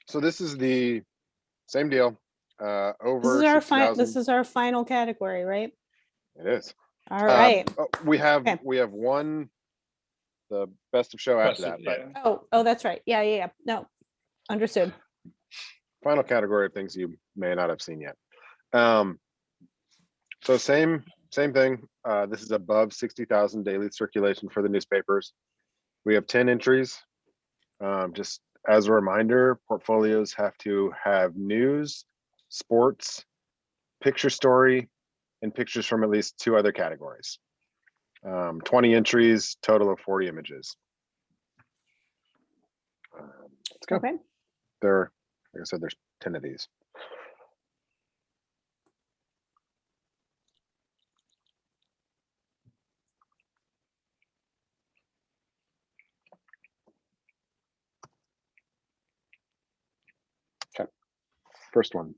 So this is the same deal. This Over is our 60,000. this is our final category, right? It is. All right. We have Okay. one, the best of show after that, but Oh, that's right. Yeah. No, understood. final category of things you may not have seen yet. So same thing. This is above 60,000 daily circulation for the newspapers. We have 10 entries. Just as a reminder, portfolios have to have news, sports, picture story, and pictures from at least 2 other categories. 20 entries, total of 40 images. Let's go. Okay. Like I said, there's 10 of these. Okay, first one.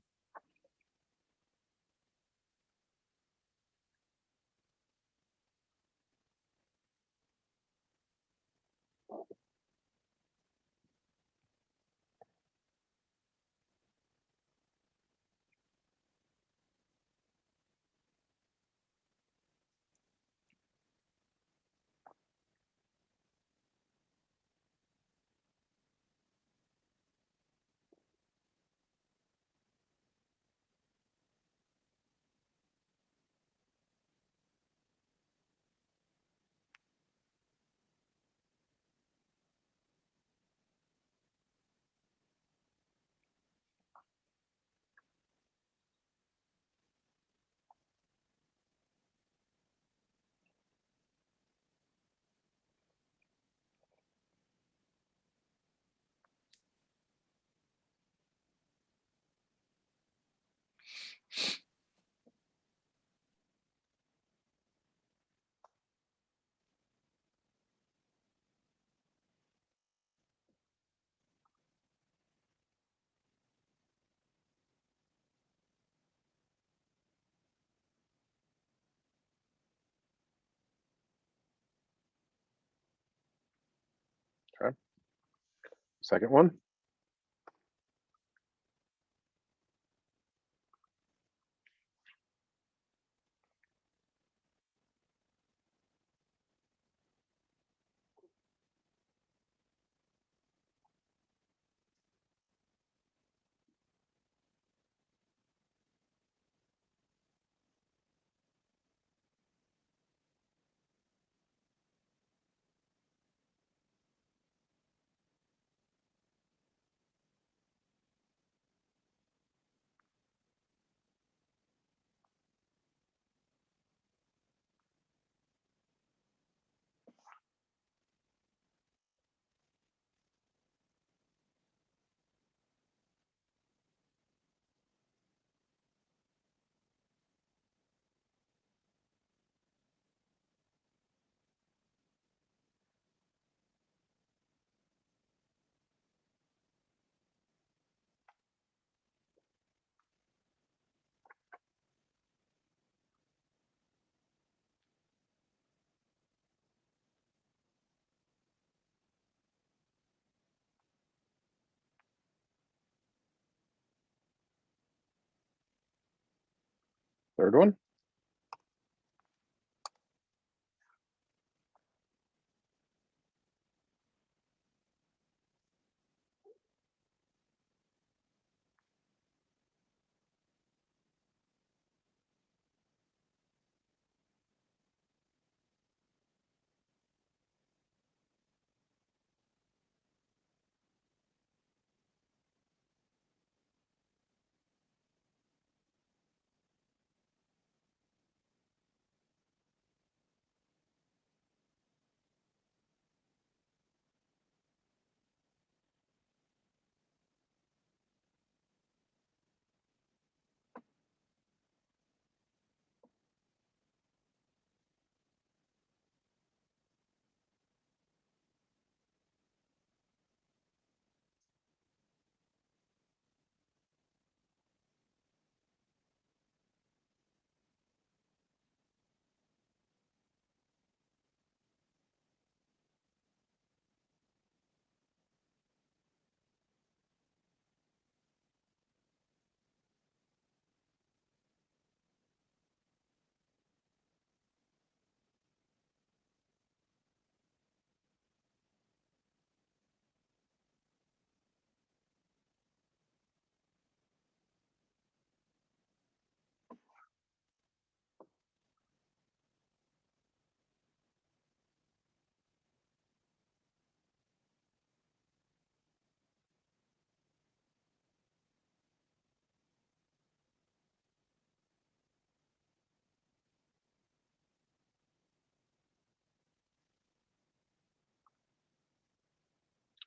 Okay, second one. Third one.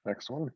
Next one.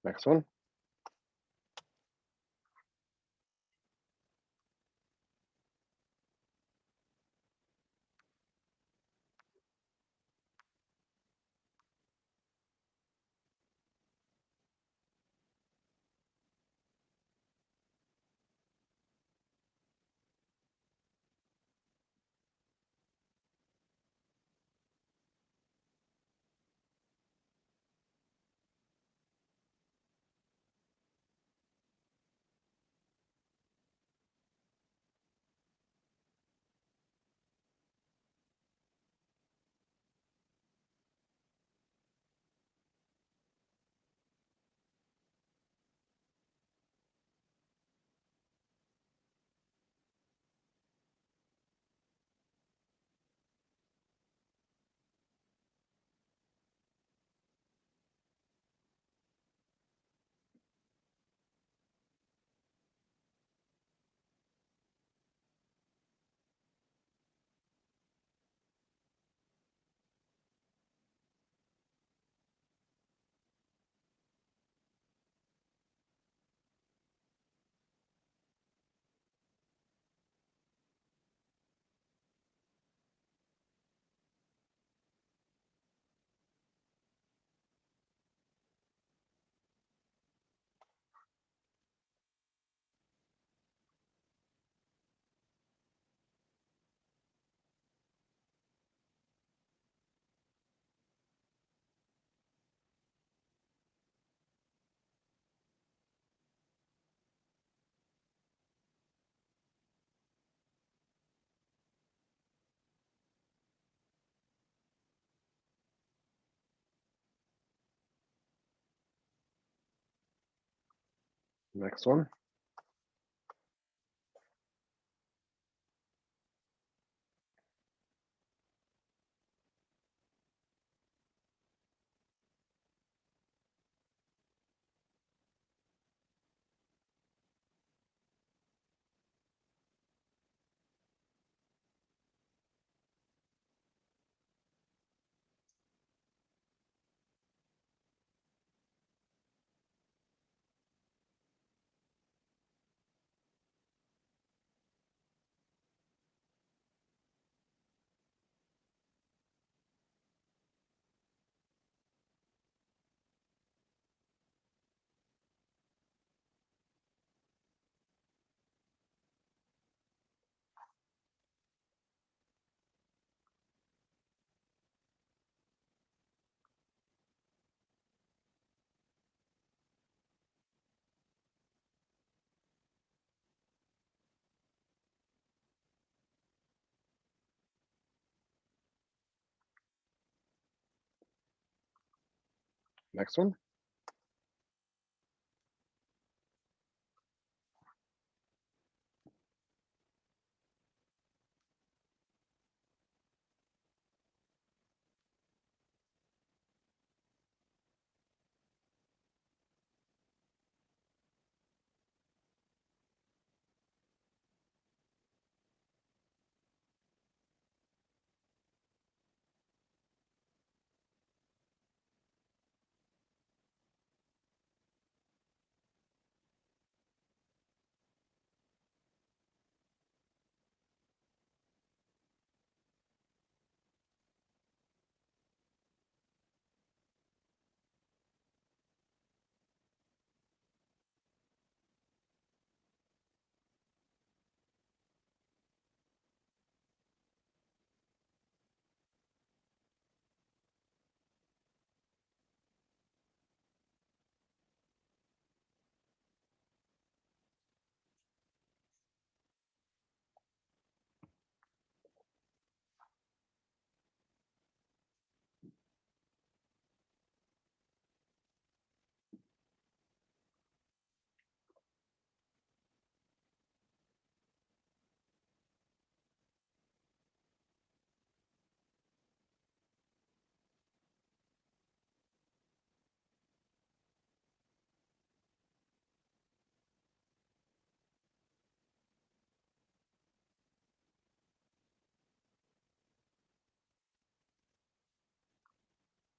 Next one. Next one. Next one.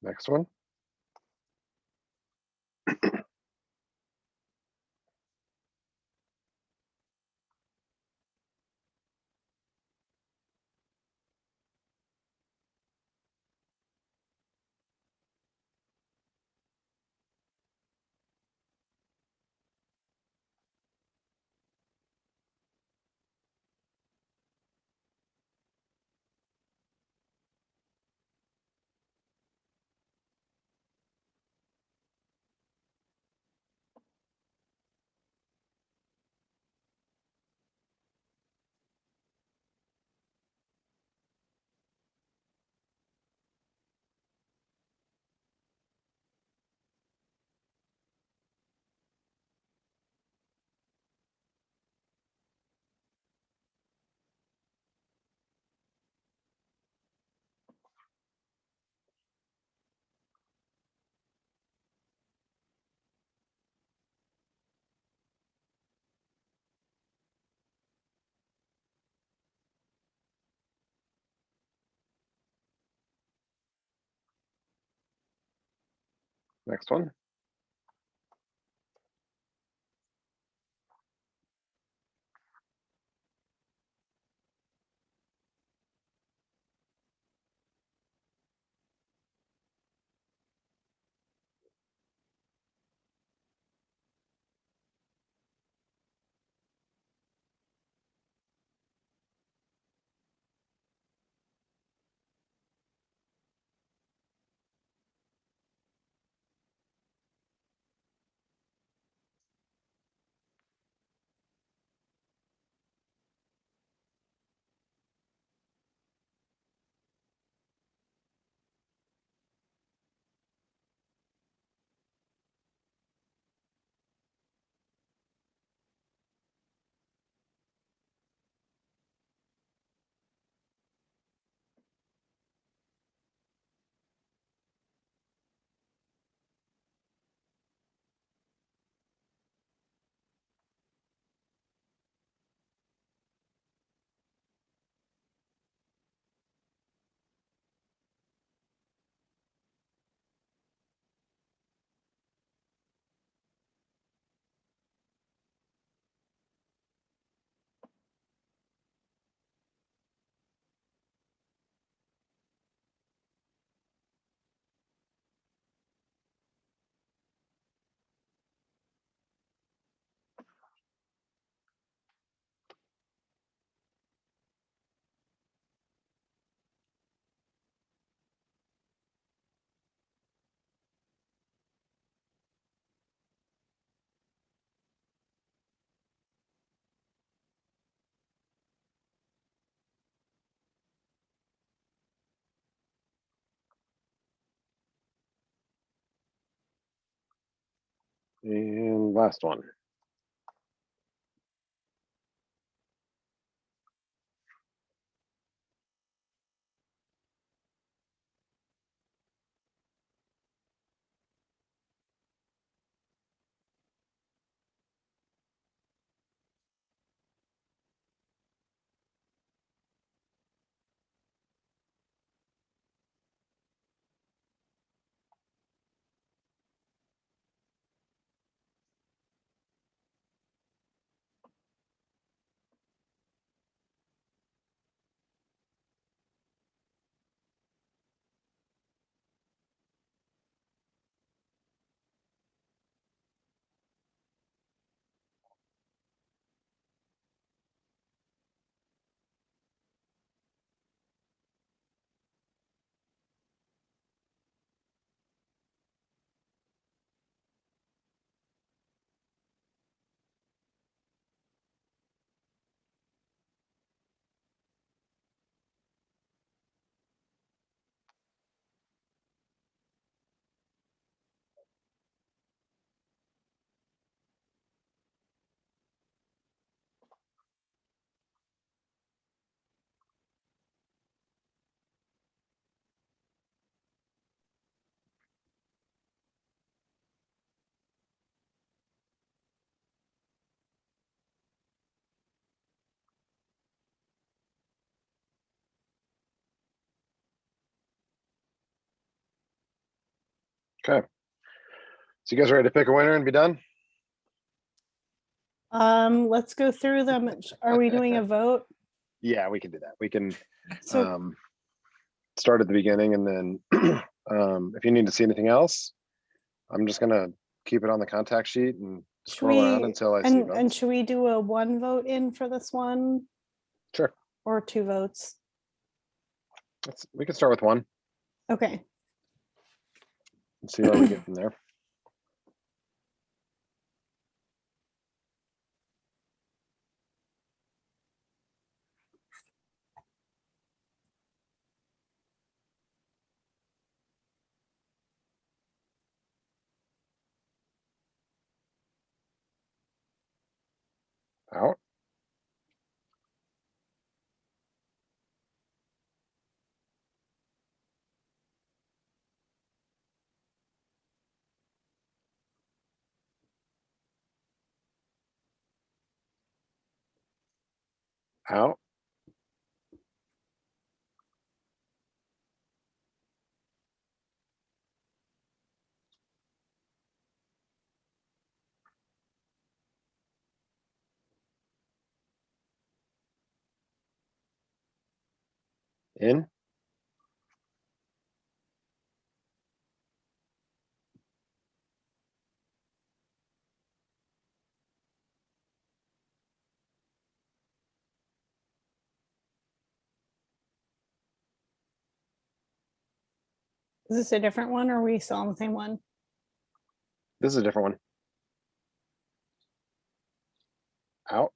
Next one. Next one. And last one. Okay. So you guys ready to pick a winner and be done? Let's go through them. Are we doing a vote? Yeah, we can do that. We can So start at the beginning, and then if you need to see anything else, I'm just gonna keep it on the contact sheet and should scroll around we, until I see and votes. should we do a 1 vote in for this one Sure. or 2 votes? We can start with one Okay. and see where we get from there. Out. Out. In. Is this a different one or are we still on the same one? This is a different one. Out.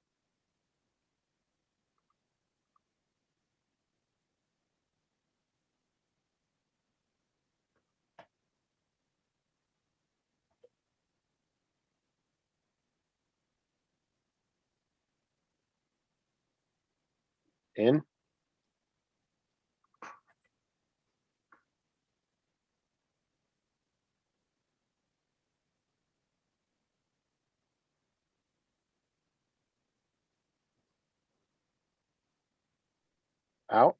In. Out.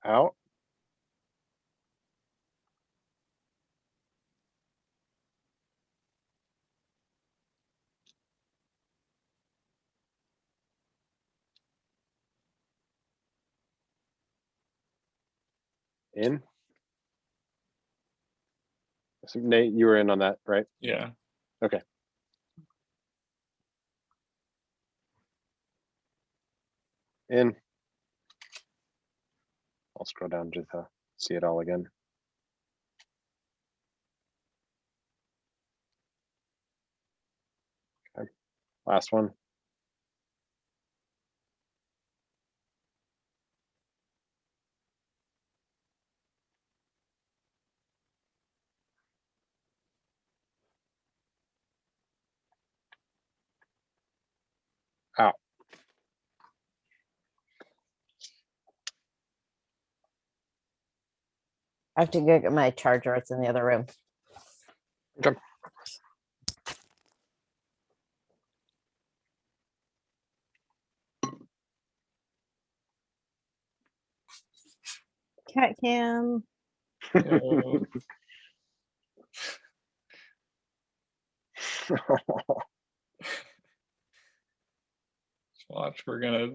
Out. In. So Nate, you were in on that, right? Yeah. Okay. In. I'll scroll down just to see it all again. Okay. Last one. Out. I have to go get my charger. It's in the other room. Okay. Cat cam. Oh, watch, we're gonna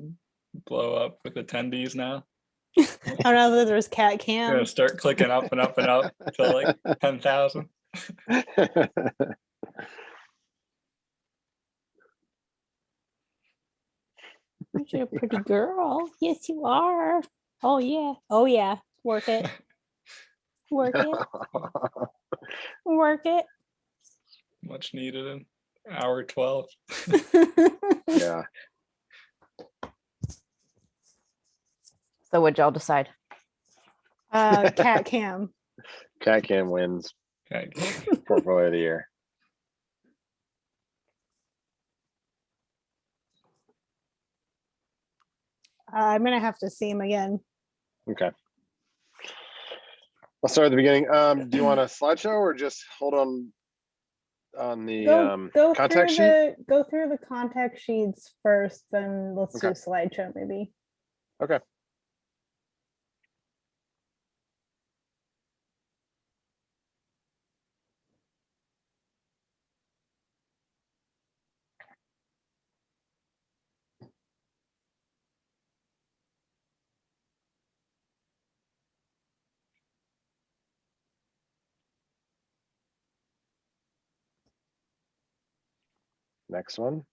blow up with attendees now. I don't know if there's cat cam. Gonna start clicking up and up and up till like 10,000. You're a pretty girl. Yes, you are. Oh yeah. Oh yeah. Work it. Work it. Work it. Much needed in hour 12. Yeah. So what'd y'all decide? Cat cam. Cat cam wins Okay. portfolio of the year. I'm gonna have to see him again. Okay. I'll start at the beginning. Do you want a slideshow or just hold on the Go contact through sheet? go through the contact sheets first, then let's do a Okay. slideshow maybe. Okay. Next one.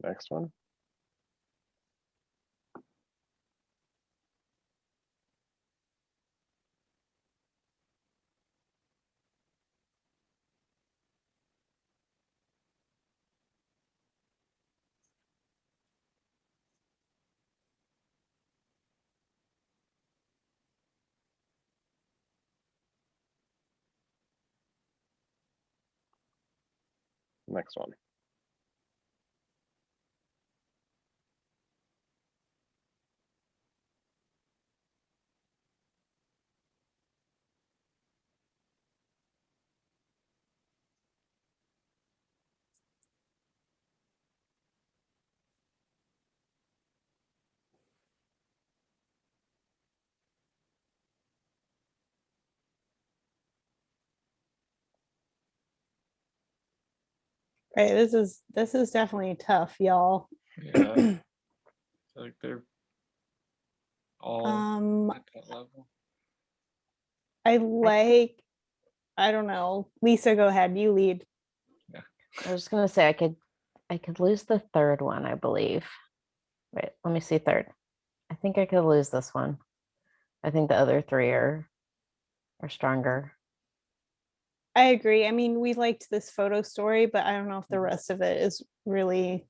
Next one. Next one. Right, this is definitely tough, y'all. Yeah. Like they're all Um, at that level. I don't know. Lisa, go ahead. You lead. I was just gonna say I could lose the third one, I believe. Wait, let me see third. I think I could lose this one. I think the other three are stronger. I agree. I mean, we liked this photo story, but I don't know if the rest of it is really.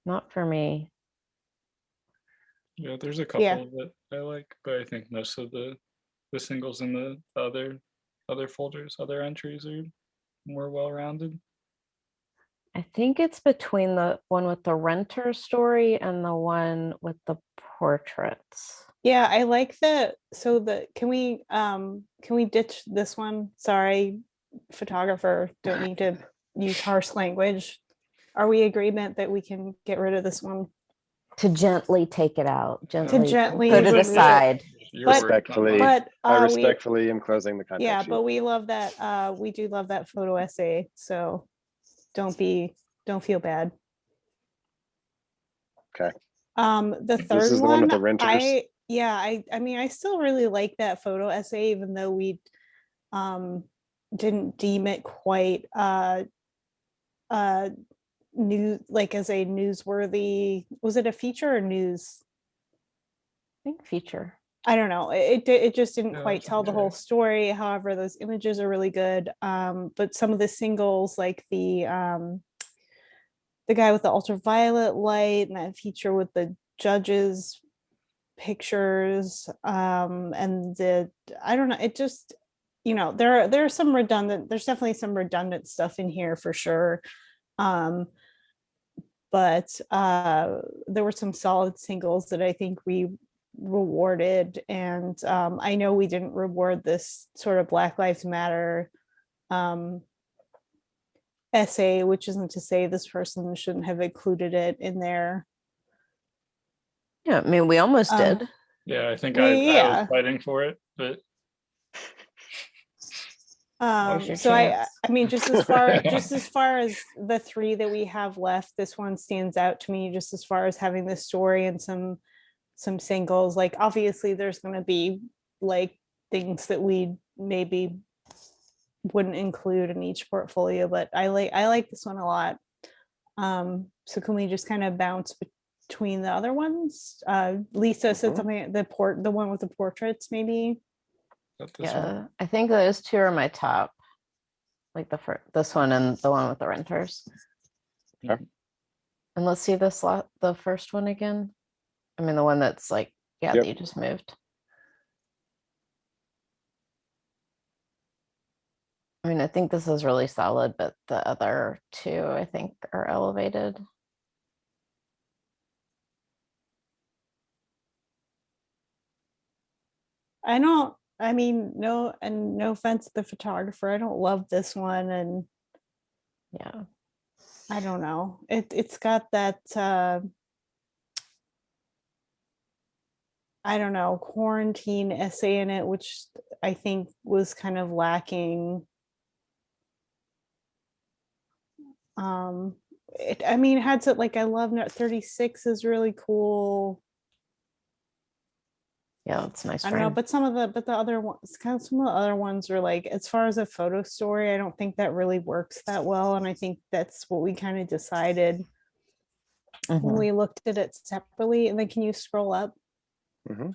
Not for me. Yeah, there's a couple Yeah. that I like, but I think most of the singles in the other folders, other entries are more well-rounded. I think it's between the one with the renter story and the one with the portraits. Yeah, I like that. So can we ditch this one? Sorry, photographer, don't mean to use harsh language. Are we agreement that we can get rid of this one? To gently take it out, gently gently put it remove it. aside. Your But- word, not Respectfully. mine. But I we respectfully am closing the contact yeah, sheet. but we love that we do love that photo essay. So don't feel bad. Okay. The third This is the one with the one, renters? I mean, I still really like that photo essay, even though we didn't deem it quite new, like as a newsworthy. Was it a feature or news? I think feature. I don't know. It just didn't Yeah, quite that's tell the okay. whole story. However, those images are really good. But some of the singles, like the guy with the ultraviolet light and that feature with the judges pictures, and I don't know, it just, there's some redundant, there's definitely some redundant stuff in here for sure. But there were some solid singles that I think we rewarded, and I know we didn't reward this sort of Black Lives Matter essay, which isn't to say this person shouldn't have included it in there. Yeah, I mean, we almost did. Yeah, I think I Yeah. was fighting for it, but There's your So chance. I mean, just as far as the three that we have left, this one stands out to me just as far as having this story and some some singles. Like obviously there's going to be like things that we maybe wouldn't include in each portfolio, but I like this one a lot. So can we just kind of bounce between the other ones? Lisa said something, the one with the portraits, maybe. Got this one. Yeah, I think those two are my top. Like this one and the one with the renters. Okay. And let's see the first one again. I mean, the one that's like, yeah, Yep. that you just moved. I mean, I think this is really solid, but the other two, I think, are elevated. I mean, no offense to the photographer, I don't love this one, and Yeah. I don't know. It's got that I don't know, quarantine essay in it, which I think was kind of lacking. I mean, it had to, like, I love Note 36 is really cool. Yeah, it's nice. I don't know, frame. but the other ones, kind of some of the other ones are like, as far as a photo story, I don't think that really works that well. And I think that's what we kind of decided when Mhm. we looked at it separately. And then can you scroll up? Mhm.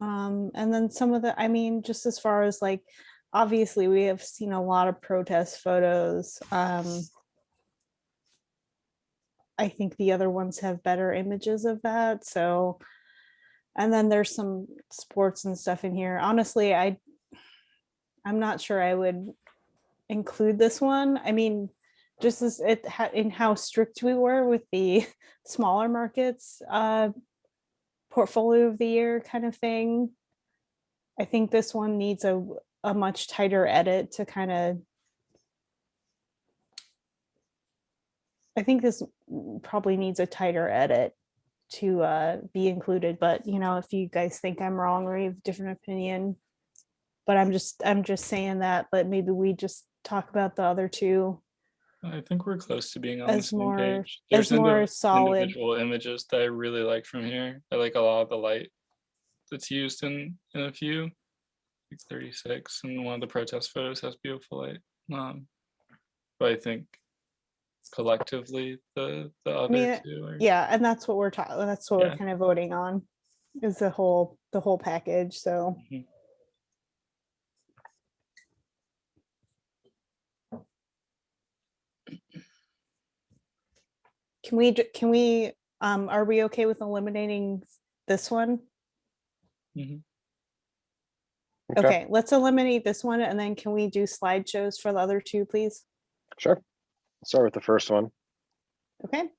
And then some of the, I mean, just as far as like, obviously we have seen a lot of protest photos. I think the other ones have better images of that. So, and then there's some sports and stuff in here. Honestly, I'm not sure I would include this one. I mean, just as in how strict we were with the smaller markets portfolio of the year kind of thing. I think this one needs a much tighter edit to kind of, I think this probably needs a tighter edit to be included. But you know, if you guys think I'm wrong or you have a different opinion, but I'm just saying that, but maybe we just talk about the other two I think we're close to being on the as same more page. There's solid. individual images that I really like from here. I like a lot of the light that's used in a few, like 36, and one of the protest photos has beautiful light. But I think collectively the I other mean, two are, yeah, and that's what we're talking. That's what Yeah. we're kind of voting on, is the whole package. So Mhm. can we are we okay with eliminating this one? Mhm. Okay, let's eliminate this one, and then can we do slideshows for the other two, please? Sure. Start with the first one. Okay.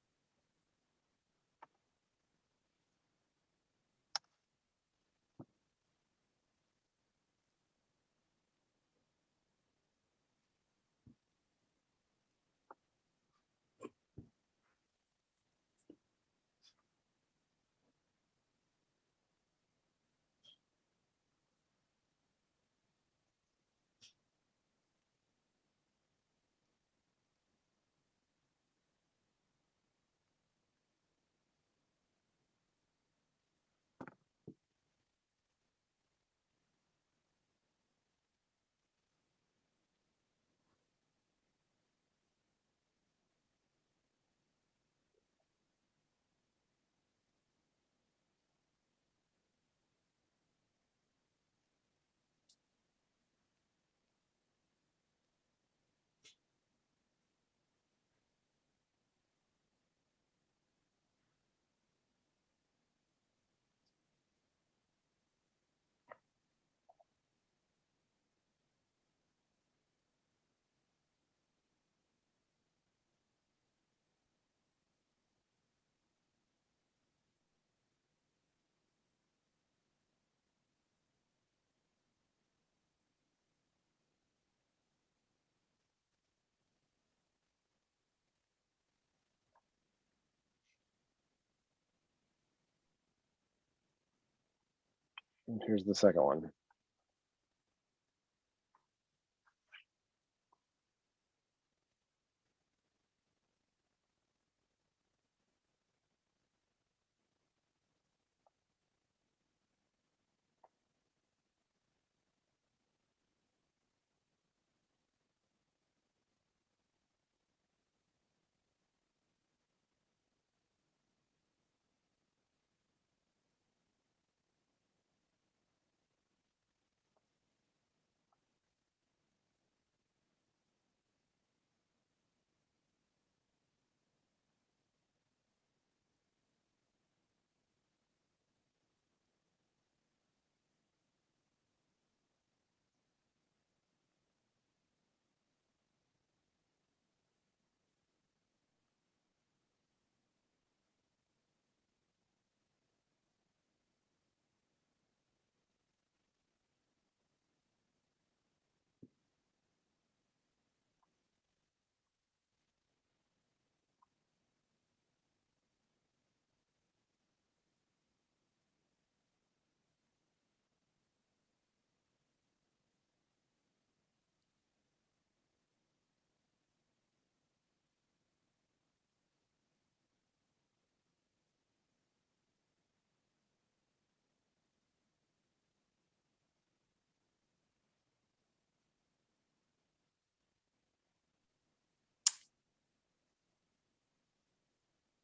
And here's the second one.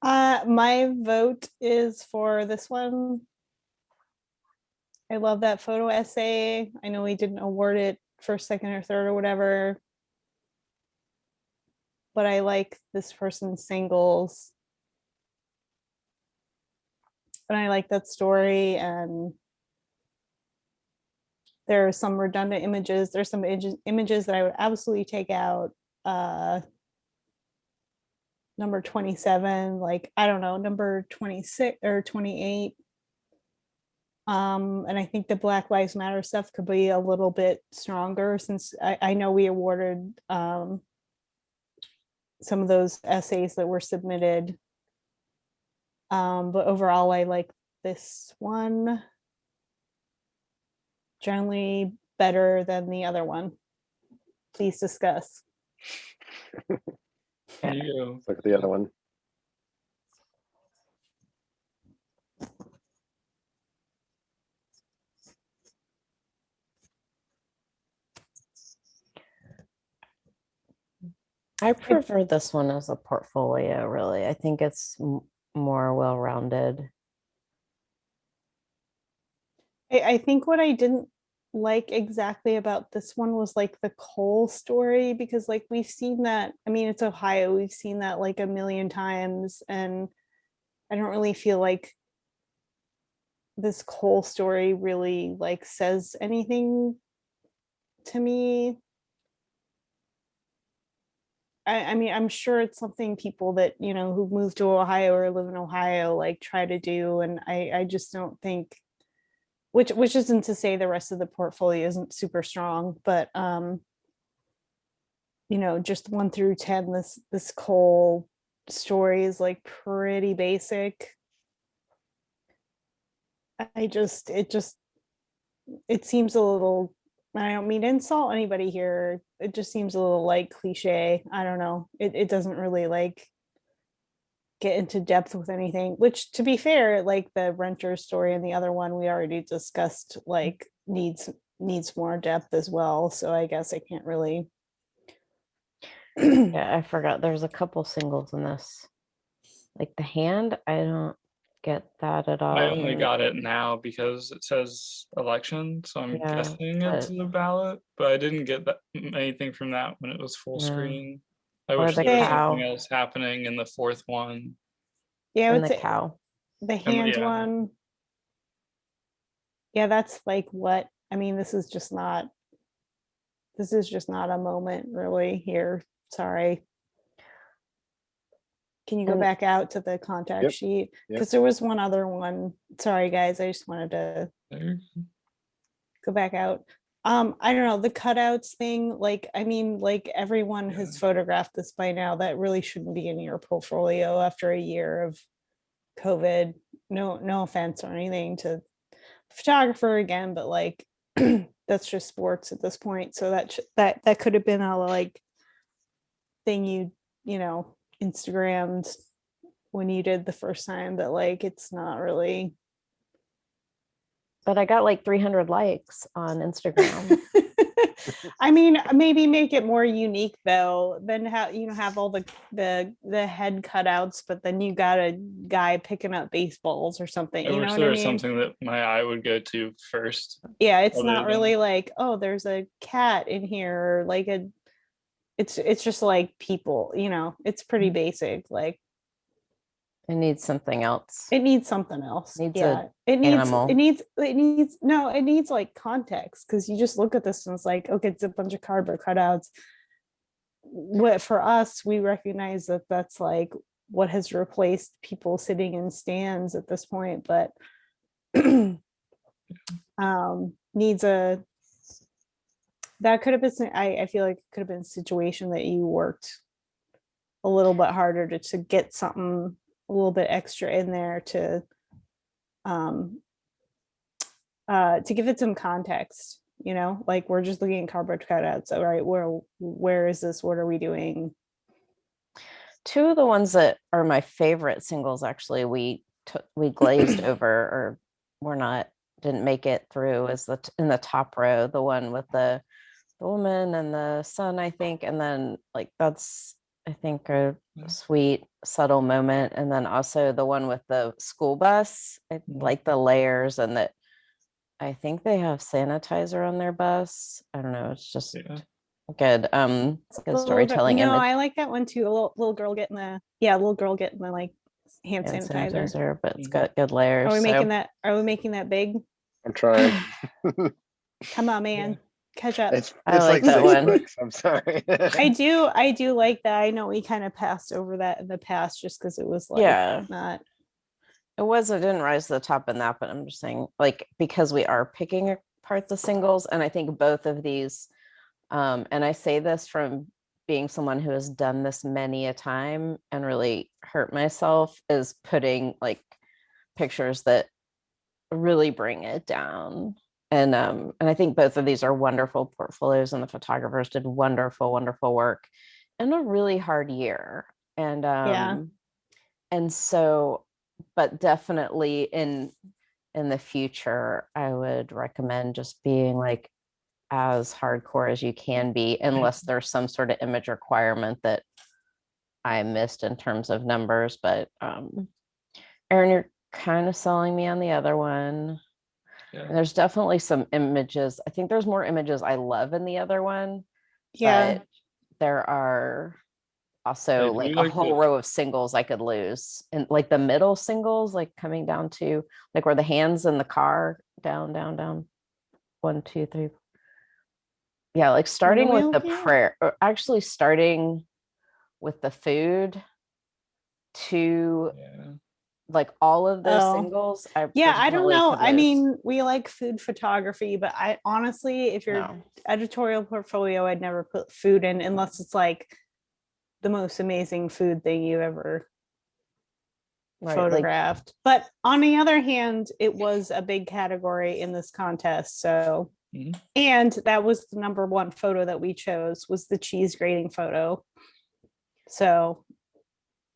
My vote is for this one. I love that photo essay. I know we didn't award it first, second, or third or whatever, but I like this person's singles. And I like that story, and there are some redundant images. There's some images that I would absolutely take out. Number 27, like, I don't know, number 26 or 28. And I think the Black Lives Matter stuff could be a little bit stronger, since I know we awarded some of those essays that were submitted. But overall, I like this one generally better than the other one. Please discuss. You Let's look at the other one. I prefer this one as a portfolio, really. I think it's more well-rounded. I think what I didn't like exactly about this one was like the coal story, because like we've seen that, I mean, it's Ohio, we've seen that like a million times, and I don't really feel like this coal story really like says anything to me. I mean, I'm sure it's something people that, you know, who moved to Ohio or live in Ohio like try to do, and I just don't think, which isn't to say the rest of the portfolio isn't super strong, but you know, just 1 through 10, this coal story is like pretty basic. It seems a little, I don't mean to insult anybody here, it just seems a little like cliche. I don't know, it doesn't really like get into depth with anything, which, to be fair, like the renter story and the other one we already discussed, like needs more depth as well, so I guess I can't really. Yeah, I forgot there's a couple singles in this. Like the hand, I don't get that at all. I only got it now because it says election, so I'm Yeah, guessing it's but- a ballot, but I didn't get anything from that when it was full No. screen. I Or wish the there was cow. something else happening in the fourth one. Yeah, I And would the say cow. the hand yeah. one. Yeah, that's like what, I mean, this is just not a moment really here. Sorry. Can you go And- back out to the contact Yep, sheet? yep. Because there was one other one. Sorry, guys. I just wanted to There. go back out. I don't know, the cutouts thing, like, I mean, like everyone has photographed this by now. That really shouldn't be in your portfolio after a year of COVID. No offense or anything to the photographer again, but like that's just sports at this point. So that could have been a like thing you know, Instagrammed when you did the first time, but like it's not really. But I got like 300 likes on Instagram. I mean, maybe make it more unique though, than have, you know, have all the head cutouts, but then you got a guy picking up baseballs or something. I You know wish what there I was mean? something that my eye would go to first. Yeah, it's other not than- really like, oh, there's a cat in here, or like a. It's just like people, you know. It's pretty basic. Like It needs something else. it needs something else. Needs Yeah, a animal. it needs like context, because you just look at this and it's like, okay, it's a bunch of cardboard cutouts. What for us, we recognize that that's like what has replaced people sitting in stands at this point, but needs a, that could have been, I feel like it could have been a situation that you worked a little bit harder to get something a little bit extra in there to give it some context, you know, like we're just looking at cardboard cutouts. All right, where is this? What are we doing? Two of the ones that are my favorite singles, actually, we glazed over, or didn't make it through, is in the top row, the one with the woman and the son, I think. And then like I I think are sweet, subtle moment. And then also the one with the school bus. I like the layers, and that I think they have sanitizer on their bus. I don't know. It's just good. It's good storytelling. No, and I like that one too. A little girl getting the like hand sanitizer. but it's got good layers. Are we making that big? I'm trying. Come on, man. Catch up. It's I like like that 6 one. bricks. I'm sorry. I do like that. I know we kind of passed over that in the past just because it was like not. It didn't rise to the top in that, but I'm just saying, like, because we are picking apart the singles, and I think both of these, and I say this from being someone who has done this many a time and really hurt myself, is putting like pictures that really bring it down. And I think both of these are wonderful portfolios, and the photographers did wonderful, wonderful work in a really hard year. And and so, but definitely in the future, I would recommend just being like as hardcore as you can be, unless there's some sort of image requirement that I missed in terms of numbers. But Erin, you're kind of selling me on the other one. And there's definitely some images. I think there's more images I love in the other one. But there are also like a whole row of singles I could lose. And like the middle singles, like coming down to like where the hands in the car, down, 1, 2, 3. Yeah, like starting with the prayer, or actually starting with the food to like all of those singles. I don't know. I mean, we like food photography, but I honestly, if your editorial portfolio, I'd never put food in unless it's like the most amazing food thing you ever photographed. But on the other hand, it was a big category in this contest. So, and that was the number one photo that we chose, was the cheese grating photo. So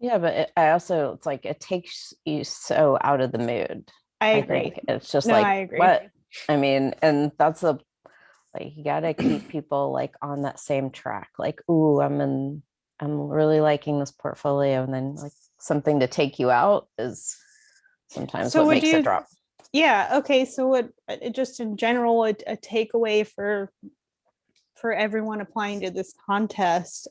yeah, but it's like it takes you so out of the mood. I agree. It's just I agree. What I mean, and that's like you gotta keep people like on that same track. Like, ooh, I'm really liking this portfolio, and then like something to take you out is sometimes what makes it drop. Yeah. Okay. So what? Just in general, a takeaway for everyone applying to this contest.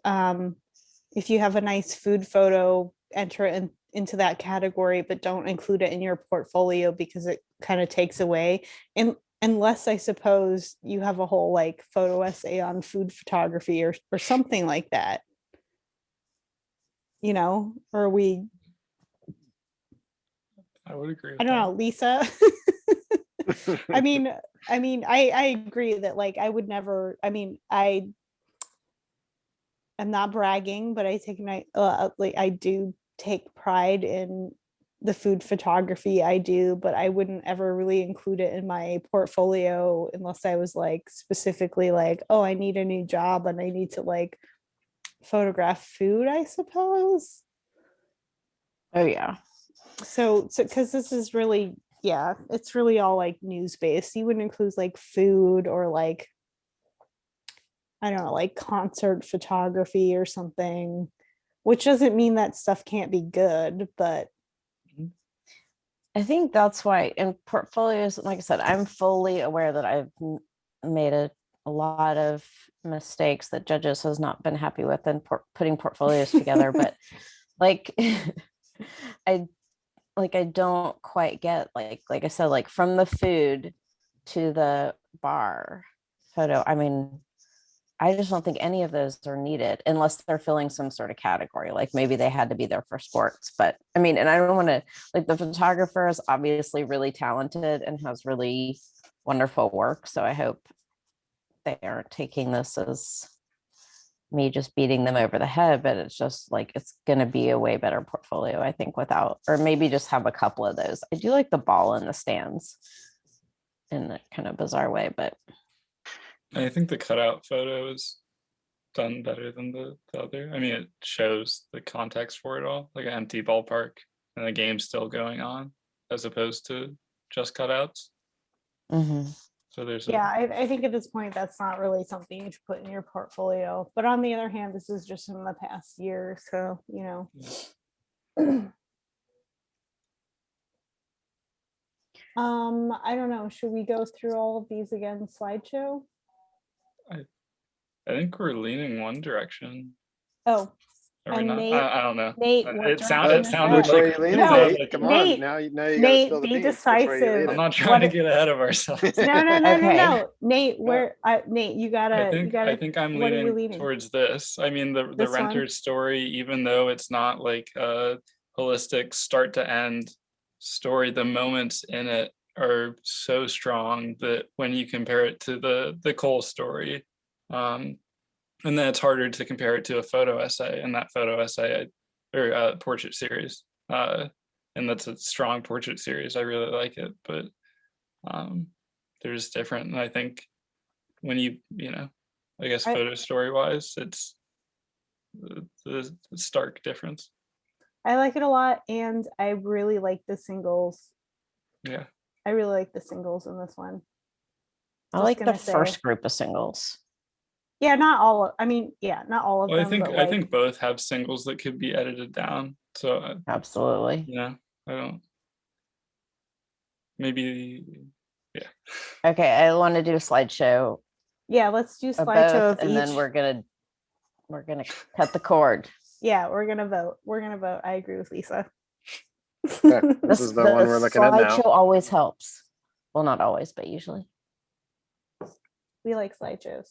If you have a nice food photo, enter it into that category, but don't include it in your portfolio because it kind of takes away. And unless I suppose you have a whole like photo essay on food photography or something like that, or I would agree. I don't know, Lisa. I mean, I agree that like I would never. I mean, I'm not bragging, but I do take pride in the food photography I do, but I wouldn't ever really include it in my portfolio unless I was like specifically like, oh, I need a new job and I need to like photograph food, I suppose. Oh yeah. So because this is really, it's really all like news based. You wouldn't include like food or like, I don't know, like concert photography or something, which doesn't mean that stuff can't be good, but I think that's why in portfolios, like I said, I'm fully aware that I've made a lot of mistakes that judges has not been happy with in putting portfolios together. But like, I don't quite get like I said, like from the food to the bar photo. I mean, I just don't think any of those are needed unless they're filling some sort of category. Like maybe they had to be there for sports, but I mean, and I don't want to, like, the photographer is obviously really talented and has really wonderful work. So I hope they aren't taking this as me just beating them over the head, but it's just like, it's going to be a way better portfolio, I think, without, or maybe just have a couple of those. I do like the ball in the stands in a kind of bizarre way, but I think the cutout photo is done better than the other. I mean, it shows the context for it all, like an empty ballpark and the game's still going on, as opposed to just cutouts. Mm-hmm. So there's Yeah, I think at this point, that's not really something you should put in your portfolio. But on the other hand, this is just in the past year, so, you know. I don't know, should we go through all of these again, slideshow? I think we're leaning one direction. Oh, Are we and not? Nate, I don't know. Nate, what It direction is sounded Which that? way like you leaning, No, Nate? Come Nate, on, now you gotta Nate, spill the be beans. Which way you decisive. I'm leaning? not trying What to it- get ahead of ourselves. No, Okay. Nate, Nate, you I gotta, think I'm what are you leaning leaning? towards this. I mean, the This one? renter's story, even though it's not like a holistic start to end story, the moments in it are so strong that when you compare it to the Cole story, and then it's harder to compare it to a photo essay, and that photo essay or portrait series, and that's a strong portrait series. I really like it, but they're just different, and I think when you know, I guess photo story wise, it's the stark difference. I like it a lot, and I really like the singles. Yeah, I really like the singles in this one. I Just like the gonna say. first group of singles. Yeah, not all of, I mean, yeah, not all of well, them, but like, I think both have singles that could be edited down. So Absolutely. yeah, I don't. Maybe, yeah. Okay, I want to do a slideshow yeah, let's do of slideshow both, of and each. then we're gonna cut the cord. Yeah, we're gonna vote. We're gonna vote. I agree with Lisa. Okay, this is the one we're looking at now. Slideshow always helps. Well, not always, but usually. We like slideshows.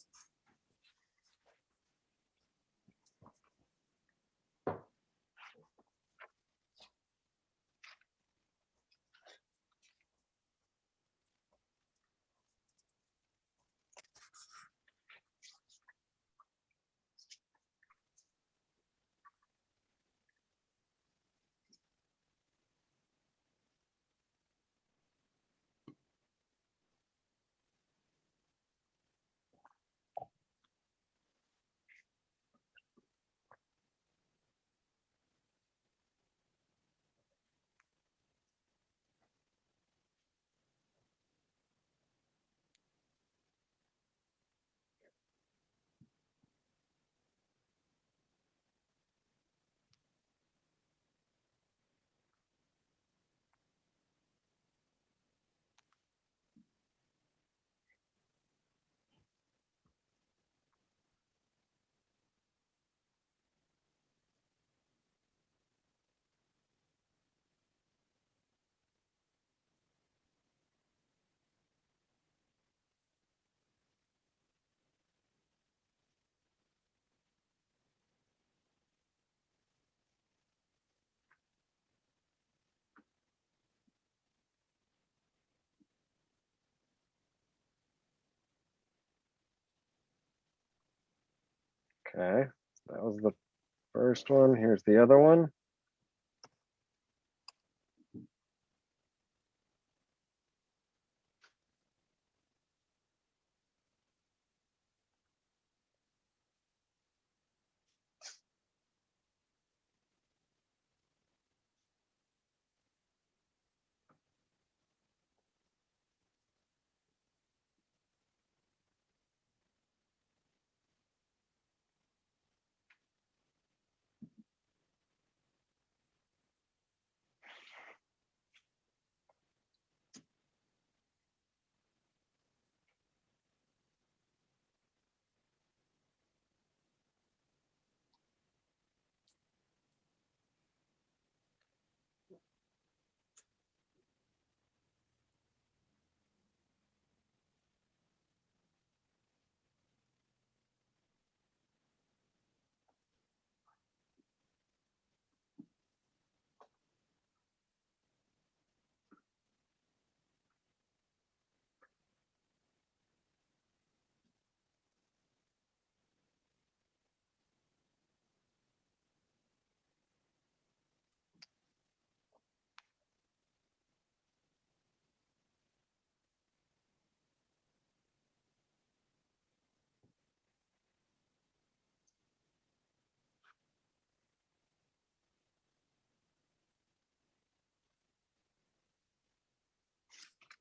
Okay, that was the first one. Here's the other one.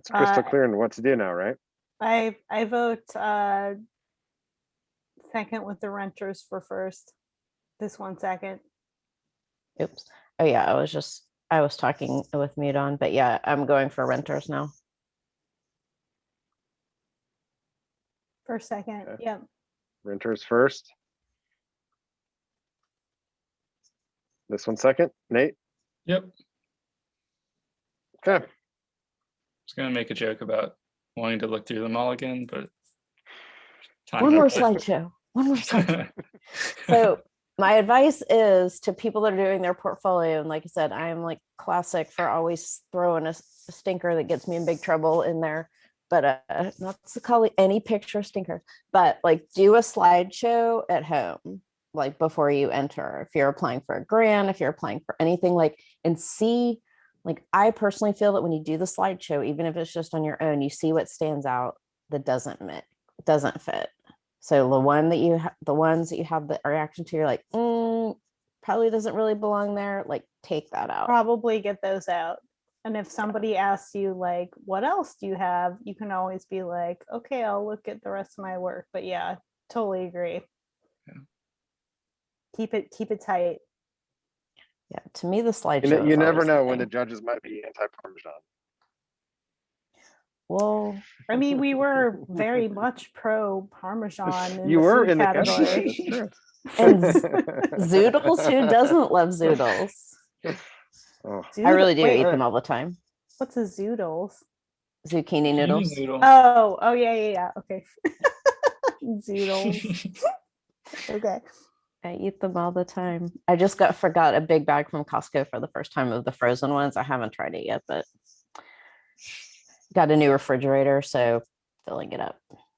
It's crystal clear in what to do now, right? I vote second with the renters for first. This one second. Oops. Oh yeah, I was talking with mute on, but yeah, I'm going for renters now. For second. Okay. Yep. Renters first. This one second. Nate. Yep. Okay. I was gonna make a joke about wanting to look through them all again, but time One more never- slideshow. One more slideshow. So my advice is to people that are doing their portfolio, and like I said, I am like classic for always throwing a stinker that gets me in big trouble in there. But not to call it any picture stinker, but like do a slideshow at home, like before you enter. If you're applying for a grant, if you're applying for anything, like, and see, like I personally feel that when you do the slideshow, even if it's just on your own, you see what stands out that doesn't fit. So the one that you the ones that you have the reaction to, you're like, probably doesn't really belong there. Like take that out. Probably get those out. And if somebody asks you like, what else do you have? You can always be like, okay, I'll look at the rest of my work. But yeah, totally agree. Yeah. Keep it tight. Yeah, to me, the slideshow. You is never always the know when the thing. judges might be anti-Parmesan. Well, I mean, we were very much pro Parmesan in You the were food in the category. category. That's true. and zoodles, who doesn't love zoodles? Oh, I really do Wait, eat them all the time. what's a zoodles? Zucchini noodles. Noodle. Oh, yeah. Okay. Zoodles. Okay. I eat them all the time. I just forgot a big bag from Costco for the first time of the frozen ones. I haven't tried it yet, but got a new refrigerator, so filling it up.